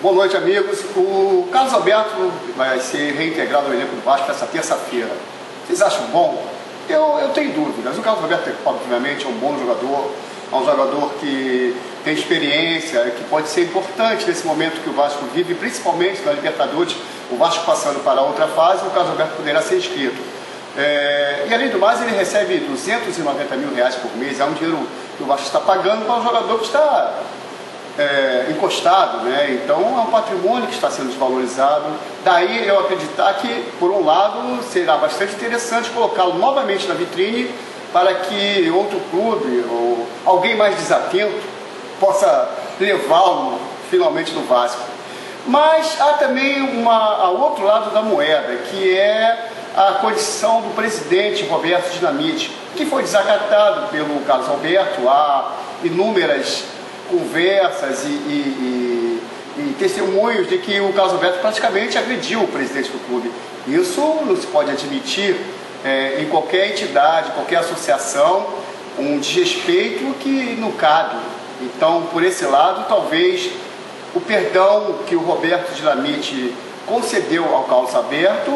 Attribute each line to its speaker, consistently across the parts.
Speaker 1: Boa noite, amigos. O Carlos Alberto vai ser reintegrado ao elenco do Vasco essa terça-feira. Vocês acham bom? Eu tenho dúvidas. O Carlos Alberto, obviamente, é um bom jogador, é um jogador que tem experiência, que pode ser importante nesse momento que o Vasco vive, principalmente na Libertadores, o Vasco passando para outra fase, o Carlos Alberto poderá ser inscrito. E além do mais, ele recebe R$290 mil por mês, é um dinheiro que o Vasco está pagando para um jogador que está encostado, né? Então é um patrimônio que está sendo desvalorizado. Daí eu acreditar que, por um lado, será bastante interessante colocá-lo novamente na vitrine para que outro clube ou alguém mais desatento possa levá-lo finalmente no Vasco. Mas há também outro lado da moeda, que é a condição do presidente Roberto Dinamite, que foi desacatado pelo Carlos Alberto. Há inúmeras conversas e testemunhos de que o Carlos Alberto praticamente agrediu o presidente do clube. Isso não se pode admitir em qualquer entidade, qualquer associação, um desrespeito que não cabe. Então, por esse lado, talvez o perdão que o Roberto Dinamite concedeu ao Carlos Alberto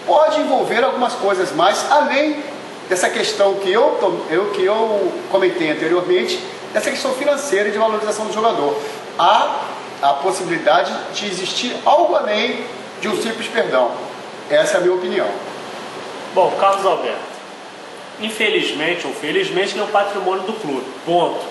Speaker 1: pode envolver algumas coisas mais, além dessa questão que eu comentei anteriormente, dessa questão financeira e de valorização do jogador. Há a possibilidade de existir algo além de um simples perdão. Essa é a minha opinião.
Speaker 2: Bom, Carlos Alberto, infelizmente ou felizmente, ele é um patrimônio do clube. Ponto.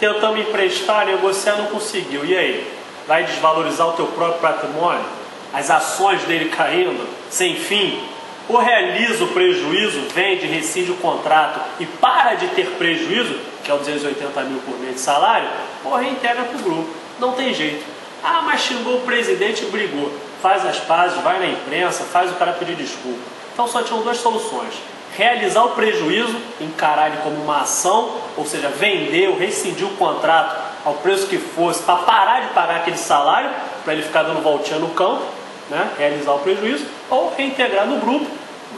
Speaker 2: Tentamos emprestar, negociar, não conseguiu. E aí? Vai desvalorizar o teu próprio patrimônio? As ações dele caindo, sem fim? Ou realiza o prejuízo, vende, rescinde o contrato e para de ter prejuízo, que é o 280 mil por mês de salário, ou reintegra para o grupo. Não tem jeito. Ah, mas xingou o presidente e brigou. Faz as pazes, vai na imprensa, faz o cara pedir desculpa. Então só tinham duas soluções. Realizar o prejuízo, encarar ele como uma ação, ou seja, vender ou rescindir o contrato ao preço que fosse, para parar de pagar aquele salário, para ele ficar dando voltinha no campo, né? Realizar o prejuízo, ou reintegrar no grupo.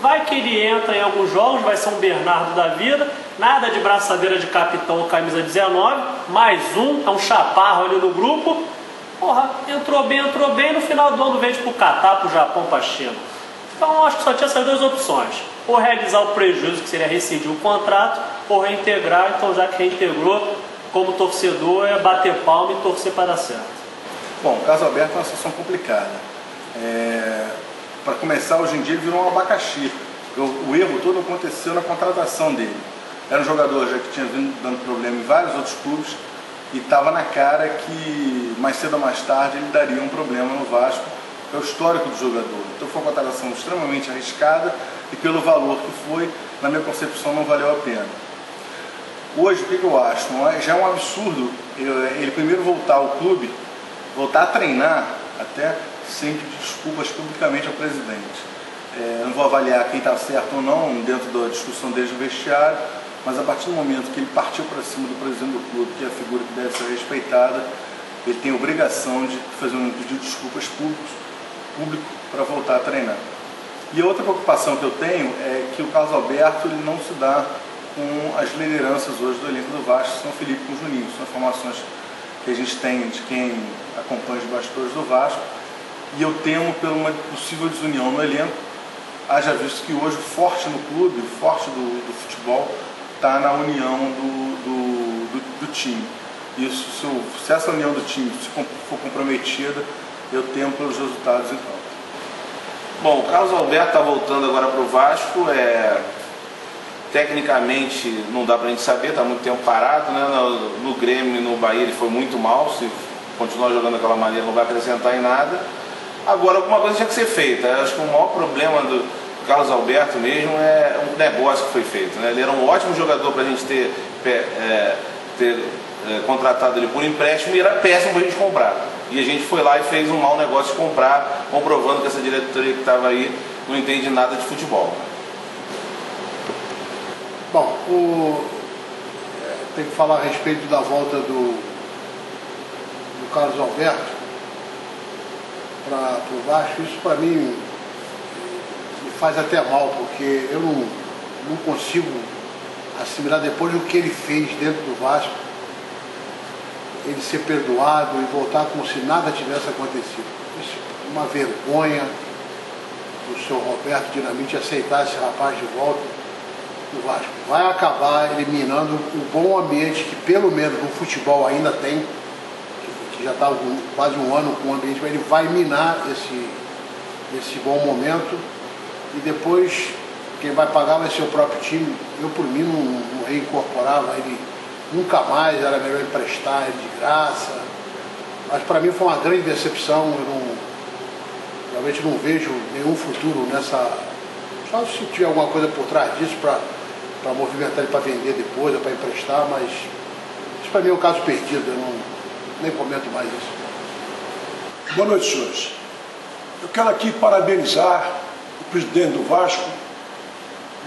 Speaker 2: Vai que ele entra em alguns jogos, vai ser um Bernardo da vida, nada de braçadeira de capitão ou camisa 19, mais um, é um chaparro ali no grupo. Porra, entrou bem, no final do ano vende pro Catar, pro Japão, pra China. Então eu acho que só tinha essas duas opções, ou realizar o prejuízo, que seria rescindir o contrato, ou reintegrar. Então, já que reintegrou, como torcedor, é bater palma e torcer para dar certo.
Speaker 3: Bom, o Carlos Alberto é uma situação complicada. Para começar, hoje em dia ele virou um abacaxi. O erro todo aconteceu na contratação dele. Era um jogador já que tinha vindo dando problema em vários outros clubes e estava na cara que mais cedo ou mais tarde ele daria um problema no Vasco. É o histórico do jogador. Então foi uma contratação extremamente arriscada e pelo valor que foi, na minha concepção, não valeu a pena. Hoje, o que eu acho? Já é um absurdo ele primeiro voltar ao clube, voltar a treinar, até sem pedir desculpas publicamente ao presidente. Eu não vou avaliar quem está certo ou não dentro da discussão deles no vestiário, mas a partir do momento que ele partiu para cima do presidente do clube, que é a figura que deve ser respeitada, ele tem a obrigação de fazer um pedido de desculpas público para voltar a treinar. E a outra preocupação que eu tenho é que o Carlos Alberto ele não se dá com as lideranças hoje do elenco do Vasco, São Felipe com o Juninho. São informações que a gente tem de quem acompanha os bastidores do Vasco, e eu temo por uma possível desunião no elenco, haja visto que hoje o forte no clube, o forte do futebol, está na união do time. Isso, se essa união do time for comprometida, eu temo pelos resultados em campo.
Speaker 4: Bom, o Carlos Alberto está voltando agora para o Vasco. Tecnicamente não dá para a gente saber, está muito tempo parado, né? No Grêmio e no Bahia ele foi muito mal. Se continuar jogando daquela maneira não vai acrescentar em nada. Agora alguma coisa tinha que ser feita. Eu acho que o maior problema do Carlos Alberto mesmo é um negócio que foi feito, né? Ele era um ótimo jogador para a gente ter contratado ele por empréstimo, e era péssimo para a gente comprar. E a gente foi lá e fez um mau negócio de comprar, comprovando que essa diretoria que estava aí não entende nada de futebol.
Speaker 1: Bom, tem que falar a respeito da volta do Carlos Alberto para o Vasco. Isso para mim me faz até mal, porque eu não consigo assimilar, depois do que ele fez dentro do Vasco,
Speaker 5: ele ser perdoado e voltar como se nada tivesse acontecido. Isso é uma vergonha do senhor Roberto Dinamite aceitar esse rapaz de volta no Vasco. Vai acabar eliminando o bom ambiente que pelo menos no futebol ainda tem, que já está quase um ano com o ambiente, mas ele vai minar esse bom momento e depois quem vai pagar vai ser o próprio time. Eu por mim não reincorporava ele nunca mais, era melhor emprestar ele de graça, mas para mim foi uma grande decepção. Eu realmente não vejo nenhum futuro nessa, só se tiver alguma coisa por trás disso para movimentar ele para vender depois ou para emprestar, mas isso para mim é um caso perdido, eu nem comento mais isso.
Speaker 6: Boa noite, senhores. Eu quero aqui parabenizar o presidente do Vasco,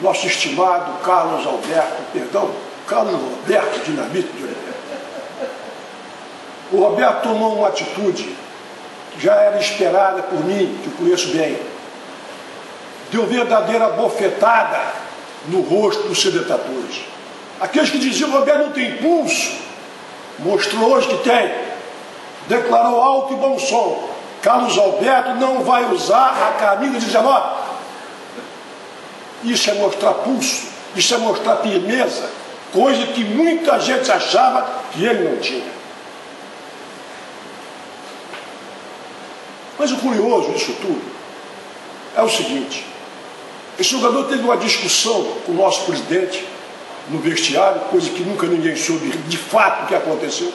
Speaker 6: nosso estimado Carlos Roberto Dinamite de Oliveira. O Roberto tomou uma atitude que já era esperada por mim, que eu conheço bem. Deu verdadeira bofetada no rosto dos seus detratores. Aqueles que diziam que o Roberto não tem pulso, mostrou hoje que tem. Declarou alto e bom som: Carlos Alberto não vai usar a camisa 19. Isso é mostrar pulso, isso é mostrar firmeza, coisa que muita gente achava que ele não tinha. Mas o curioso disso tudo é o seguinte: esse jogador teve uma discussão com o nosso presidente no vestiário, coisa que nunca ninguém soube de fato o que aconteceu,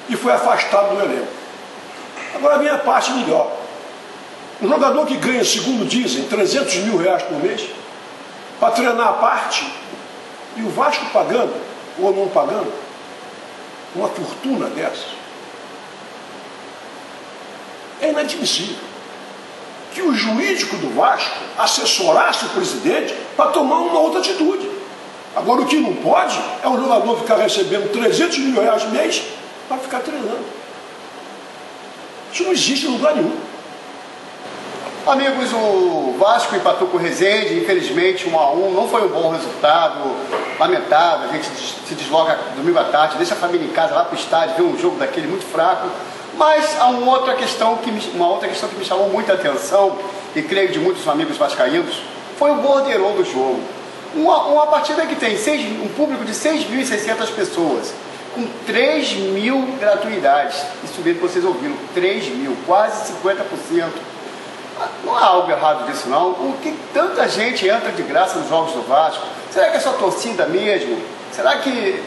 Speaker 6: e foi afastado do elenco. Agora vem a parte melhor. Um jogador que ganha, segundo dizem, 300 mil reais por mês, para treinar a parte, e o Vasco pagando, ou não pagando, uma fortuna dessas. É inadmissível que o jurídico do Vasco assessorasse o presidente para tomar uma outra atitude. Agora o que não pode é o jogador ficar recebendo 300 mil reais por mês para ficar treinando. Isso não existe em lugar nenhum.
Speaker 1: Amigos, o Vasco empatou com o Resende, infelizmente 1-1, não foi um bom resultado, lamentável. A gente se desloca domingo à tarde, deixa a família em casa, vai para o estádio, vê um jogo daquele muito fraco. Mas há uma outra questão que me chamou muita atenção, e creio de muitos amigos vascaínos, foi o borderô do jogo. Uma partida que tem um público de 6.600 pessoas, com 3 mil gratuidades. Isso mesmo que vocês ouviram, 3 mil, quase 50%. Não há algo errado disso não. Por que tanta gente entra de graça nos jogos do Vasco? Será que é só torcida mesmo? Será que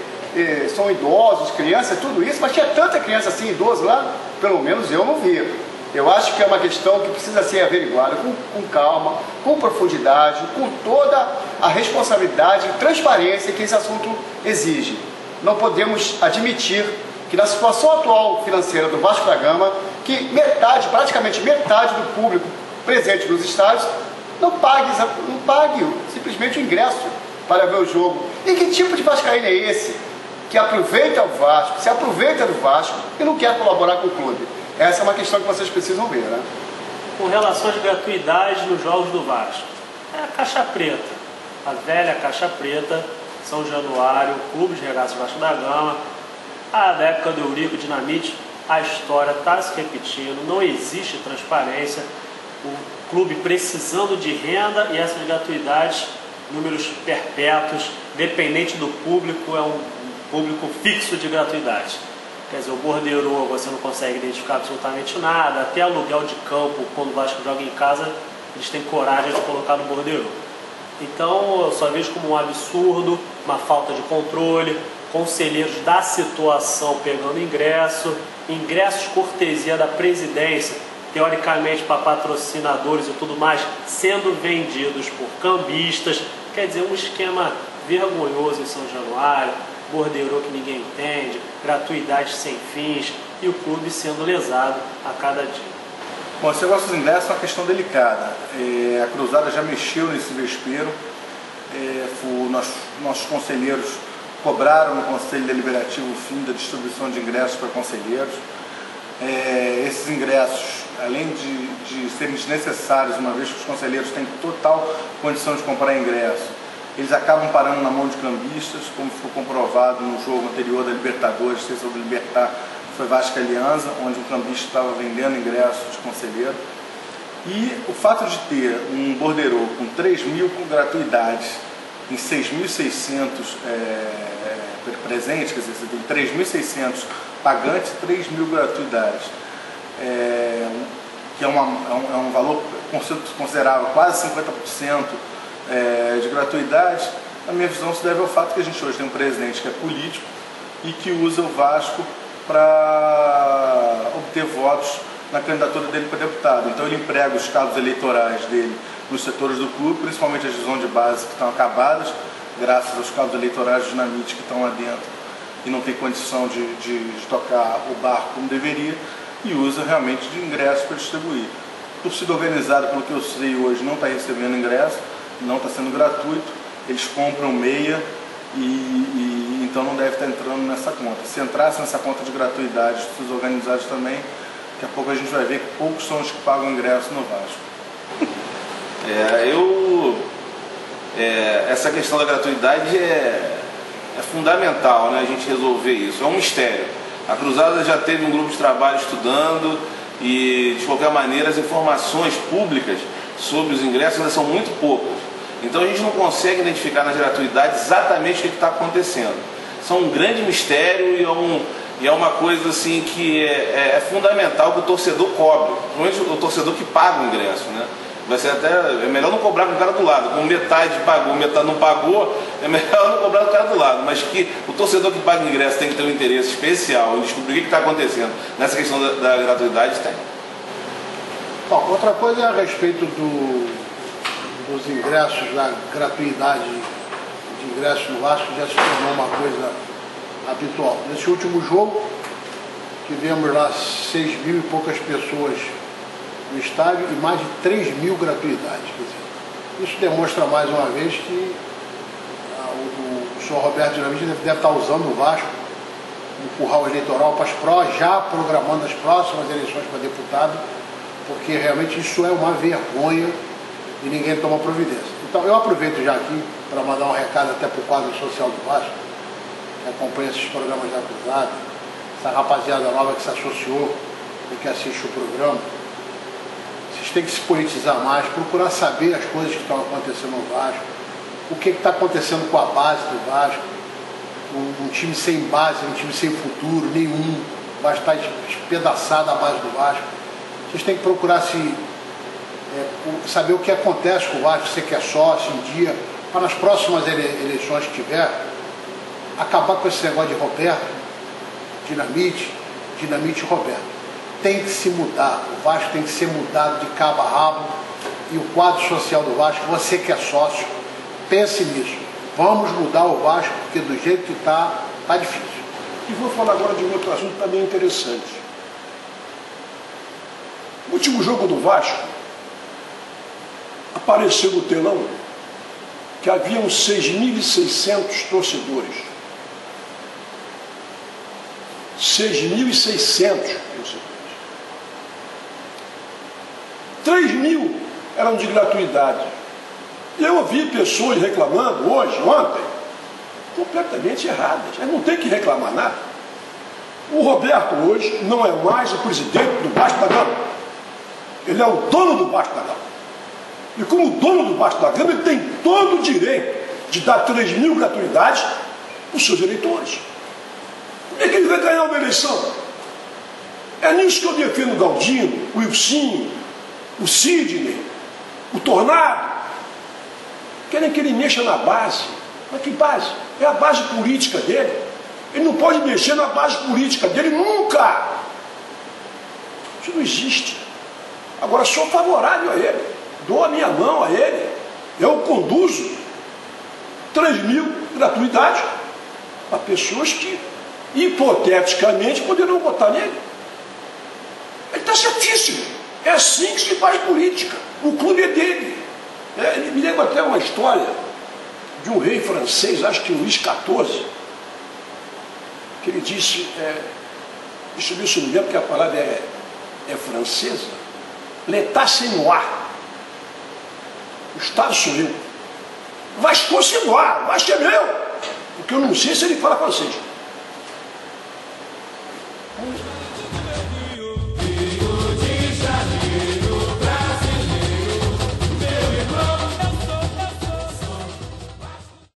Speaker 1: são idosos, crianças, tudo isso? Mas tinha tanta criança assim, idoso lá? Pelo menos eu não vi. Eu acho que é uma questão que precisa ser averiguada com calma, com profundidade, com toda a responsabilidade e transparência que esse assunto exige. Não podemos admitir que na situação atual financeira do Vasco da Gama, que praticamente metade do público presente nos estádios não pague simplesmente o ingresso para ver o jogo. E que tipo de vascaíno é esse que aproveita o Vasco, se aproveita do Vasco e não quer colaborar com o clube? Essa é uma questão que vocês precisam ver, né?
Speaker 2: Com relação às gratuidades nos jogos do Vasco, é a caixa preta, a velha caixa preta, São Januário, Clube de Regatas Vasco da Gama. Da época do Eurico Dinamite, a história está se repetindo, não existe transparência, o clube precisando de renda e essas gratuidades, números perpétuos, dependente do público, é um público fixo de gratuidade. Quer dizer, o borderô você não consegue identificar absolutamente nada, até aluguel de campo, quando o Vasco joga em casa, eles têm coragem de colocar no borderô. Então eu só vejo como um absurdo, uma falta de controle, conselheiros da situação pegando ingressos cortesia da presidência, teoricamente para patrocinadores e tudo mais, sendo vendidos por cambistas. Quer dizer, um esquema vergonhoso em São Januário, borderô que ninguém entende, gratuidade sem fins e o clube sendo lesado a cada dia.
Speaker 3: Bom, esse negócio dos ingressos é uma questão delicada. A Cruzada já mexeu nesse vespeiro, nossos conselheiros cobraram no Conselho Deliberativo o fim da distribuição de ingressos para conselheiros. Esses ingressos, além de serem desnecessários, uma vez que os conselheiros têm total condição de comprar ingresso, eles acabam parando na mão de cambistas, como ficou comprovado no jogo anterior da Libertadores, Sexta do Libertar, foi Vasco e Alianza, onde um cambista estava vendendo ingressos de conselheiro. E o fato de ter um borderô com 3.000 com gratuidades em 6.600 presentes, quer dizer, você tem 3.600 pagantes e 3.000 gratuidades, que é um valor considerável, quase 50% de gratuidade. Na minha visão, se deve ao fato que a gente hoje tem um presidente que é político e que usa o Vasco para obter votos na candidatura dele para deputado. Então ele emprega os cabos eleitorais dele nos setores do clube, principalmente as divisões de base que estão acabadas, graças aos cabos eleitorais de dinamite que estão lá dentro e não tem condição de tocar o barco como deveria, e usa realmente de ingressos para distribuir. Torcida organizada, pelo que eu sei hoje, não está recebendo ingresso, não está sendo gratuito, eles compram meia e então não deve estar entrando nessa conta. Se entrasse nessa conta de gratuidade, os organizados também, daqui a pouco a gente vai ver que poucos são os que pagam ingresso no Vasco.
Speaker 4: Essa questão da gratuidade é fundamental, né, a gente resolver isso. É um mistério. A Cruzada já teve um grupo de trabalho estudando e, de qualquer maneira, as informações públicas sobre os ingressos ainda são muito poucas. Então a gente não consegue identificar nas gratuidades exatamente o que está acontecendo. São um grande mistério e é uma coisa assim que é fundamental que o torcedor cobre, principalmente o torcedor que paga o ingresso, né? Vai ser é melhor não cobrar com o cara do lado, como metade pagou, metade não pagou, é melhor não cobrar com o cara do lado, mas que o torcedor que paga o ingresso tem que ter um interesse especial em descobrir o que está acontecendo nessa questão da gratuidade, tem.
Speaker 5: Bom, outra coisa é a respeito dos ingressos, da gratuidade de ingressos no Vasco, já se tornou uma coisa habitual. Nesse último jogo, tivemos lá 6.000 e poucas pessoas no estádio e mais de 3.000 gratuidades. Quer dizer, isso demonstra mais uma vez que o senhor Roberto Dinamite deve estar usando o Vasco, um curral eleitoral já programando as próximas eleições para deputado, porque realmente isso é uma vergonha e ninguém toma providência. Então eu aproveito já aqui para mandar um recado até para o quadro social do Vasco, que acompanha esses programas da Cruzada, essa rapaziada nova que se associou e que assiste o programa. Vocês têm que se politizar mais, procurar saber as coisas que estão acontecendo no Vasco, o que está acontecendo com a base do Vasco, um time sem base, um time sem futuro nenhum, vai estar despedaçado a base do Vasco. Vocês têm que procurar saber o que acontece com o Vasco, você que é sócio um dia, para nas próximas eleições que tiver, acabar com esse negócio de Roberto, Dinamite e Roberto. Tem que se mudar, o Vasco tem que ser mudado de cabo a rabo, e o quadro social do Vasco, você que é sócio, pense nisso. Vamos mudar o Vasco, porque do jeito que está difícil.
Speaker 6: E vou falar agora de um outro assunto também interessante. No último jogo do Vasco, apareceu no telão que haviam 6.600 torcedores. 6.600 torcedores. 3.000 eram de gratuidade. E eu ouvi pessoas reclamando ontem, completamente erradas. Elas não tem que reclamar nada. O Roberto hoje não é mais o presidente do Vasco da Gama. Ele é o dono do Vasco da Gama. E como dono do Vasco da Gama, ele tem todo o direito de dar 3.000 gratuidades para os seus eleitores. Como é que ele vai ganhar uma eleição? É nisso que eu defendo o Galdino, o Ilcinho, o Sidney, o Tornado. Querem que ele mexa na base. Mas que base? É a base política dele. Ele não pode mexer na base política dele nunca. Isso não existe. Agora, sou favorável a ele. Dou a minha mão a ele. Eu conduzo 3.000 gratuidades para pessoas que, hipoteticamente, poderão votar nele. Ele está certíssimo. É assim que se faz política. O clube é dele. Me lembra até uma história de um rei francês, acho que Luís XIV, que ele disse, deixa eu ver se eu me lembro, porque a palavra é francesa, l'état c'est moi. O Estado sou eu. Vasconceluar, Vasco é meu. Porque eu não sei se ele fala francês.